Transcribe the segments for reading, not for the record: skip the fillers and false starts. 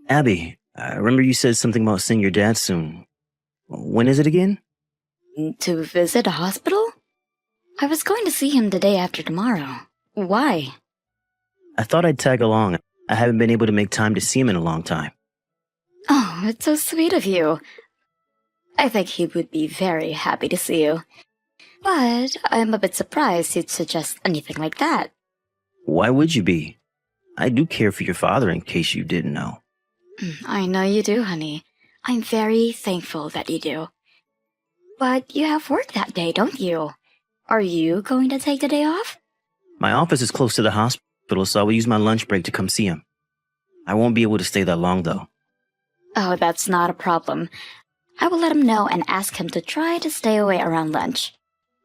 Abby, I remember you said something about seeing your dad soon. When is it again? To visit a hospital? I was going to see him the day after tomorrow. Why? I thought I'd tag along. I haven't been able to make time to see him in a long time. Oh, it's so sweet of you. I think he would be very happy to see you. But I'm a bit surprised you'd suggest anything like that. Why would you be? I do care for your father in case you didn't know. I know you do, honey. I'm very thankful that you do. But you have work that day, don't you? Are you going to take the day off? My office is close to the hospital, so I will use my lunch break to come see him. I won't be able to stay that long, though. Oh, that's not a problem. I will let him know and ask him to try to stay away around lunch.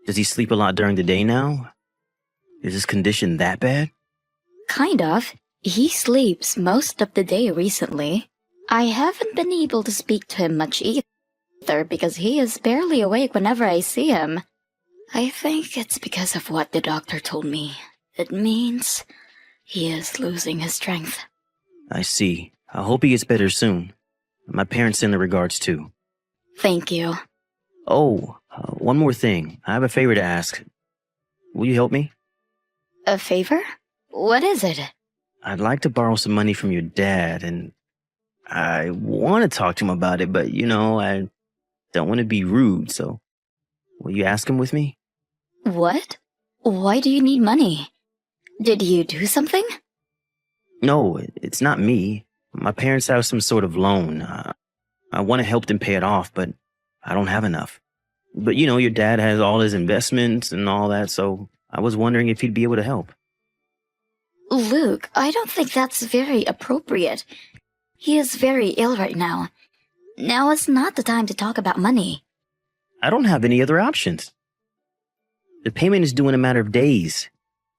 Does he sleep a lot during the day now? Is his condition that bad? Kind of. He sleeps most of the day recently. I haven't been able to speak to him much either because he is barely awake whenever I see him. I think it's because of what the doctor told me. It means he is losing his strength. I see. I hope he gets better soon. My parents send their regards too. Thank you. Oh, one more thing. I have a favor to ask. Will you help me? A favor? What is it? I'd like to borrow some money from your dad, and I want to talk to him about it, but I don't want to be rude, so will you ask him with me? What? Why do you need money? Did you do something? No, it's not me. My parents have some sort of loan. I want to help them pay it off, but I don't have enough. But your dad has all his investments and all that, so I was wondering if he'd be able to help. Luke, I don't think that's very appropriate. He is very ill right now. Now is not the time to talk about money. I don't have any other options. The payment is due in a matter of days.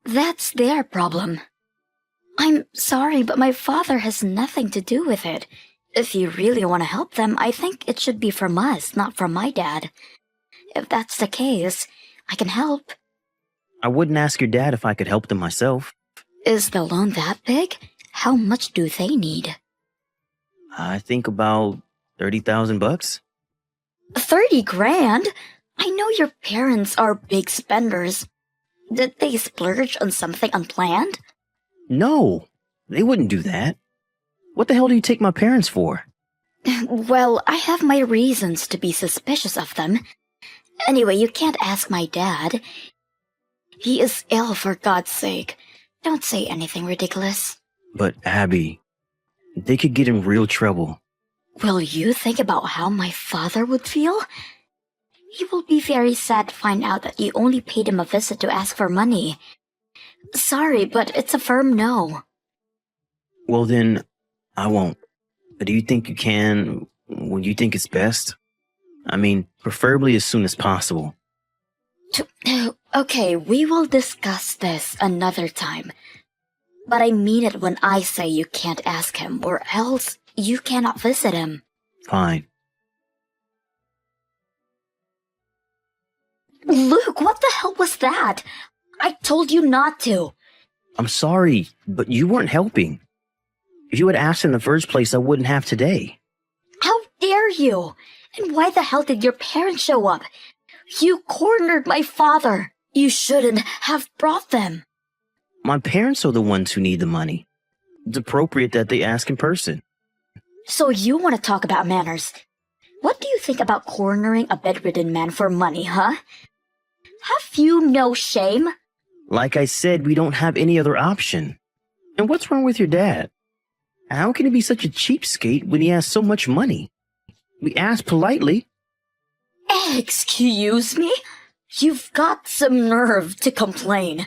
That's their problem. I'm sorry, but my father has nothing to do with it. If you really want to help them, I think it should be from us, not from my dad. If that's the case, I can help. I wouldn't ask your dad if I could help them myself. Is the loan that big? How much do they need? I think about $30,000. 30 grand? I know your parents are big spenders. Did they splurge on something unplanned? No, they wouldn't do that. What the hell do you take my parents for? Well, I have my reasons to be suspicious of them. Anyway, you can't ask my dad. He is ill, for God's sake. Don't say anything ridiculous. But Abby, they could get in real trouble. Will you think about how my father would feel? He will be very sad to find out that you only paid him a visit to ask for money. Sorry, but it's a firm no. Well then, I won't. But do you think you can when you think it's best? I mean, preferably as soon as possible. Okay, we will discuss this another time. But I mean it when I say you can't ask him, or else you cannot visit him. Fine. Luke, what the hell was that? I told you not to. I'm sorry, but you weren't helping. If you had asked in the first place, I wouldn't have today. How dare you? And why the hell did your parents show up? You cornered my father. You shouldn't have brought them. My parents are the ones who need the money. It's appropriate that they ask in person. So you want to talk about manners? What do you think about cornering a bedridden man for money, huh? Have you no shame? Like I said, we don't have any other option. And what's wrong with your dad? How can he be such a cheapskate when he has so much money? We asked politely. Excuse me? You've got some nerve to complain.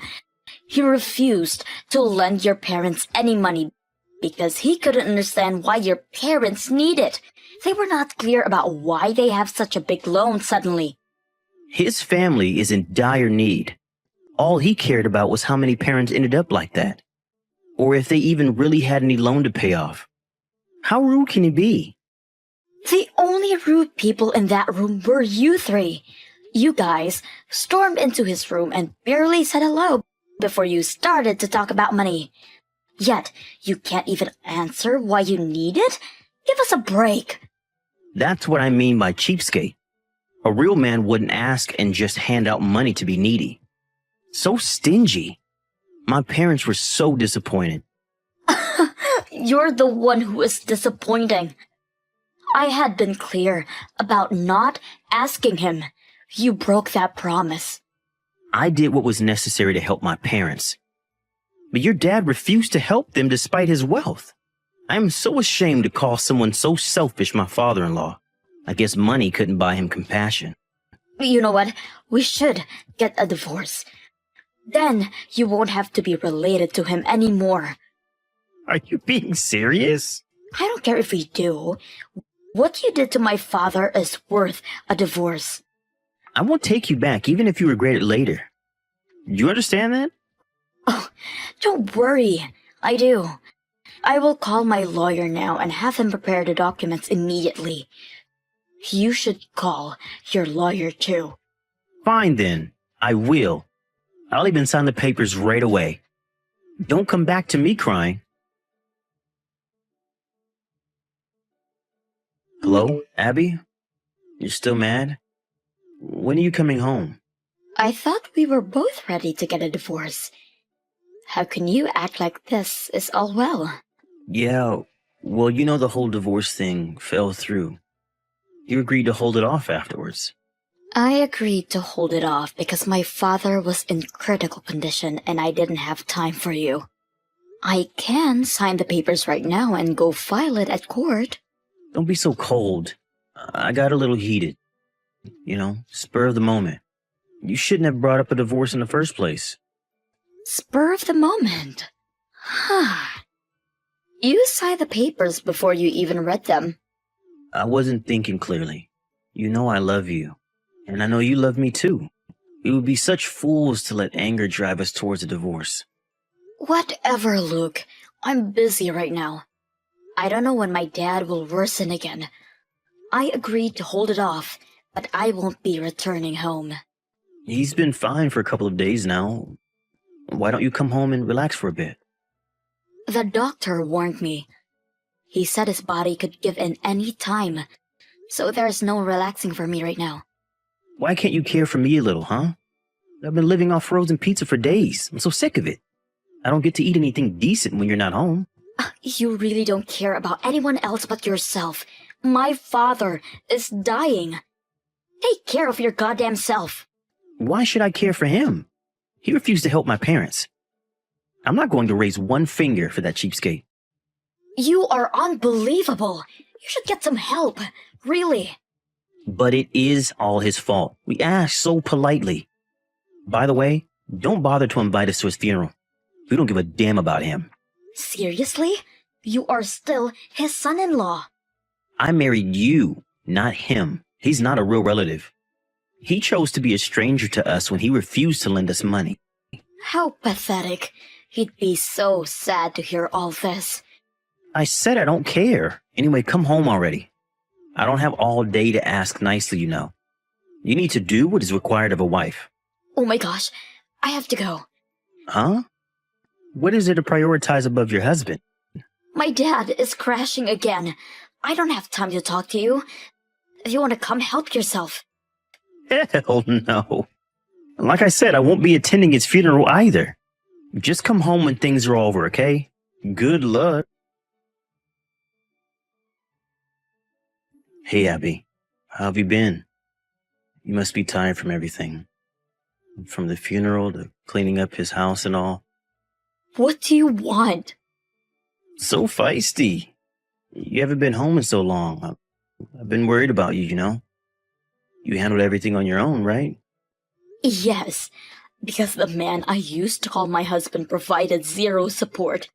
He refused to lend your parents any money because he couldn't understand why your parents need it. They were not clear about why they have such a big loan suddenly. His family is in dire need. All he cared about was how many parents ended up like that. Or if they even really had any loan to pay off. How rude can he be? The only rude people in that room were you three. You guys stormed into his room and barely said hello before you started to talk about money. Yet, you can't even answer why you need it? Give us a break. That's what I mean by cheapskate. A real man wouldn't ask and just hand out money to be needy. So stingy. My parents were so disappointed. You're the one who is disappointing. I had been clear about not asking him. You broke that promise. I did what was necessary to help my parents. But your dad refused to help them despite his wealth. I am so ashamed to call someone so selfish my father-in-law. I guess money couldn't buy him compassion. You know what? We should get a divorce. Then you won't have to be related to him anymore. Are you being serious? I don't care if we do. What you did to my father is worth a divorce. I won't take you back even if you regret it later. Do you understand that? Oh, don't worry. I do. I will call my lawyer now and have him prepare the documents immediately. You should call your lawyer too. Fine then. I will. I'll even sign the papers right away. Don't come back to me crying. Hello, Abby? You're still mad? When are you coming home? I thought we were both ready to get a divorce. How can you act like this is all well? Yeah, well, you know the whole divorce thing fell through. You agreed to hold it off afterwards. I agreed to hold it off because my father was in critical condition and I didn't have time for you. I can sign the papers right now and go file it at court. Don't be so cold. I got a little heated. You know, spur of the moment. You shouldn't have brought up a divorce in the first place. Spur of the moment? Huh. You signed the papers before you even read them. I wasn't thinking clearly. You know I love you. And I know you love me too. We would be such fools to let anger drive us towards a divorce. Whatever, Luke. I'm busy right now. I don't know when my dad will worsen again. I agreed to hold it off, but I won't be returning home. He's been fine for a couple of days now. Why don't you come home and relax for a bit? The doctor warned me. He said his body could give in any time, so there's no relaxing for me right now. Why can't you care for me a little, huh? I've been living off frozen pizza for days. I'm so sick of it. I don't get to eat anything decent when you're not home. You really don't care about anyone else but yourself. My father is dying. Take care of your goddamn self. Why should I care for him? He refused to help my parents. I'm not going to raise one finger for that cheapskate. You are unbelievable. You should get some help. Really. But it is all his fault. We asked so politely. By the way, don't bother to invite us to his funeral. We don't give a damn about him. Seriously? You are still his son-in-law. I married you, not him. He's not a real relative. He chose to be a stranger to us when he refused to lend us money. How pathetic. He'd be so sad to hear all this. I said I don't care. Anyway, come home already. I don't have all day to ask nicely, you know. You need to do what is required of a wife. Oh my gosh, I have to go. Huh? What is there to prioritize above your husband? My dad is crashing again. I don't have time to talk to you. If you want to come, help yourself. Hell no. Like I said, I won't be attending his funeral either. Just come home when things are over, okay? Good luck. Hey, Abby. How have you been? You must be tired from everything. From the funeral to cleaning up his house and all. What do you want? So feisty. You haven't been home in so long. I've been worried about you, you know? You handled everything on your own, right? Yes, because the man I used to call my husband provided zero support.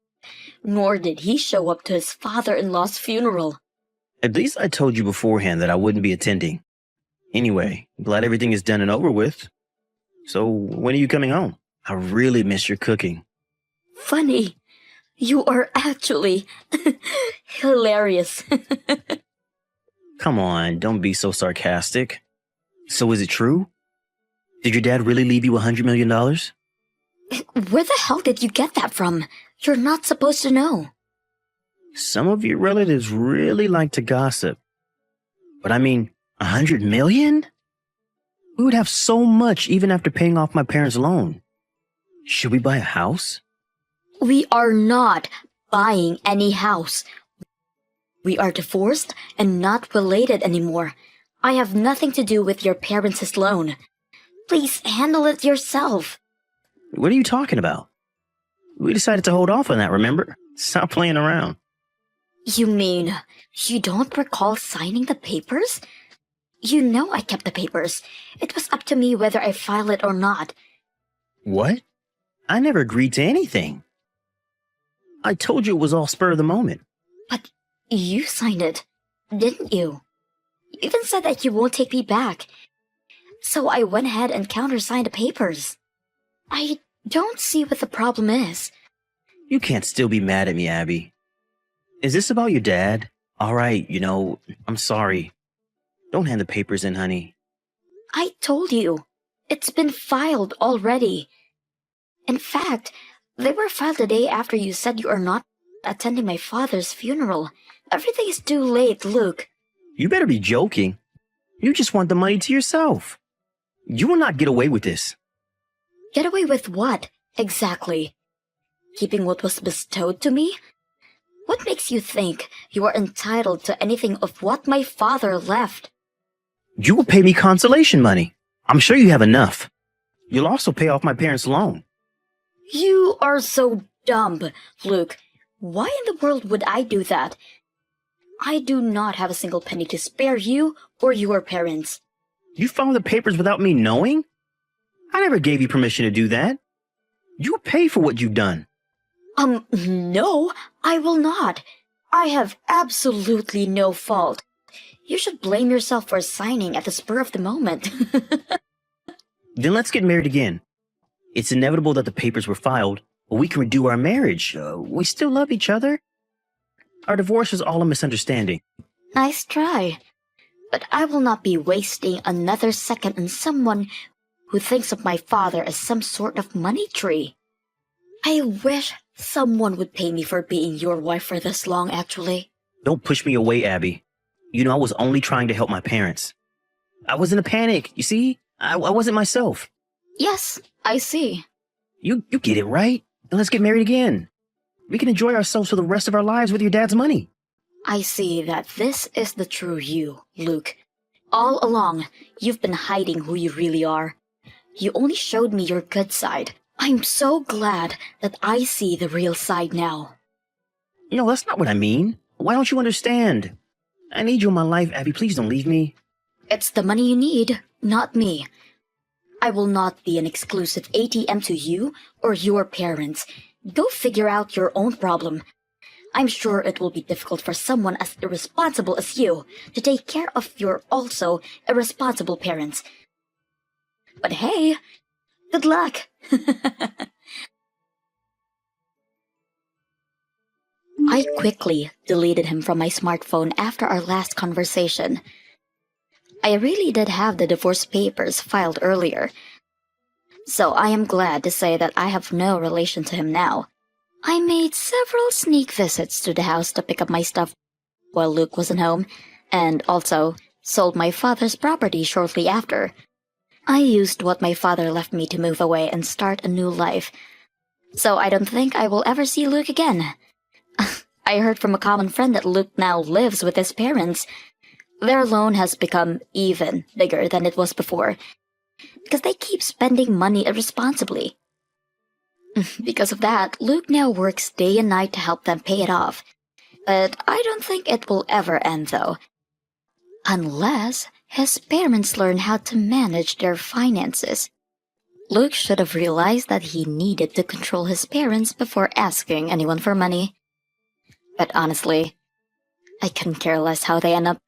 Nor did he show up to his father-in-law's funeral. At least I told you beforehand that I wouldn't be attending. Anyway, glad everything is done and over with. So, when are you coming home? I really miss your cooking. Funny. You are actually hilarious. Come on, don't be so sarcastic. So is it true? Did your dad really leave you $100 million? Where the hell did you get that from? You're not supposed to know. Some of your relatives really like to gossip. But I mean, 100 million? We would have so much even after paying off my parents' loan. Should we buy a house? We are not buying any house. We are divorced and not related anymore. I have nothing to do with your parents' loan. Please handle it yourself. What are you talking about? We decided to hold off on that, remember? Stop playing around. You mean you don't recall signing the papers? You know I kept the papers. It was up to me whether I file it or not. What? I never agreed to anything. I told you it was all spur of the moment. But you signed it, didn't you? You even said that you won't take me back. So I went ahead and countersigned the papers. I don't see what the problem is. You can't still be mad at me, Abby. Is this about your dad? All right, I'm sorry. Don't hand the papers in, honey. I told you. It's been filed already. In fact, they were filed the day after you said you are not attending my father's funeral. Everything is too late, Luke. You better be joking. You just want the money to yourself. You will not get away with this. Get away with what, exactly? Keeping what was bestowed to me? What makes you think you are entitled to anything of what my father left? You will pay me consolation money. I'm sure you have enough. You'll also pay off my parents' loan. You are so dumb, Luke. Why in the world would I do that? I do not have a single penny to spare you or your parents. You filed the papers without me knowing? I never gave you permission to do that. You'll pay for what you've done. No, I will not. I have absolutely no fault. You should blame yourself for signing at the spur of the moment. Then let's get married again. It's inevitable that the papers were filed, but we can redo our marriage. We still love each other. Our divorce was all a misunderstanding. Nice try. But I will not be wasting another second on someone who thinks of my father as some sort of money tree. I wish someone would pay me for being your wife for this long, actually. Don't push me away, Abby. I was only trying to help my parents. I was in a panic, you see? I wasn't myself. Yes, I see. You get it, right? Then let's get married again. We can enjoy ourselves for the rest of our lives with your dad's money. I see that this is the true you, Luke. All along, you've been hiding who you really are. You only showed me your good side. I'm so glad that I see the real side now. That's not what I mean. Why don't you understand? I need you in my life, Abby. Please don't leave me. It's the money you need, not me. I will not be an exclusive ATM to you or your parents. Go figure out your own problem. I'm sure it will be difficult for someone as irresponsible as you to take care of your also irresponsible parents. But hey, good luck. I quickly deleted him from my smartphone after our last conversation. I really did have the divorce papers filed earlier, so I am glad to say that I have no relation to him now. I made several sneak visits to the house to pick up my stuff while Luke wasn't home, and also sold my father's property shortly after. I used what my father left me to move away and start a new life, so I don't think I will ever see Luke again. I heard from a common friend that Luke now lives with his parents. Their loan has become even bigger than it was before, because they keep spending money irresponsibly. Because of that, Luke now works day and night to help them pay it off. But I don't think it will ever end, though. Unless his parents learn how to manage their finances. Luke should have realized that he needed to control his parents before asking anyone for money. But honestly, I couldn't care less how they end up.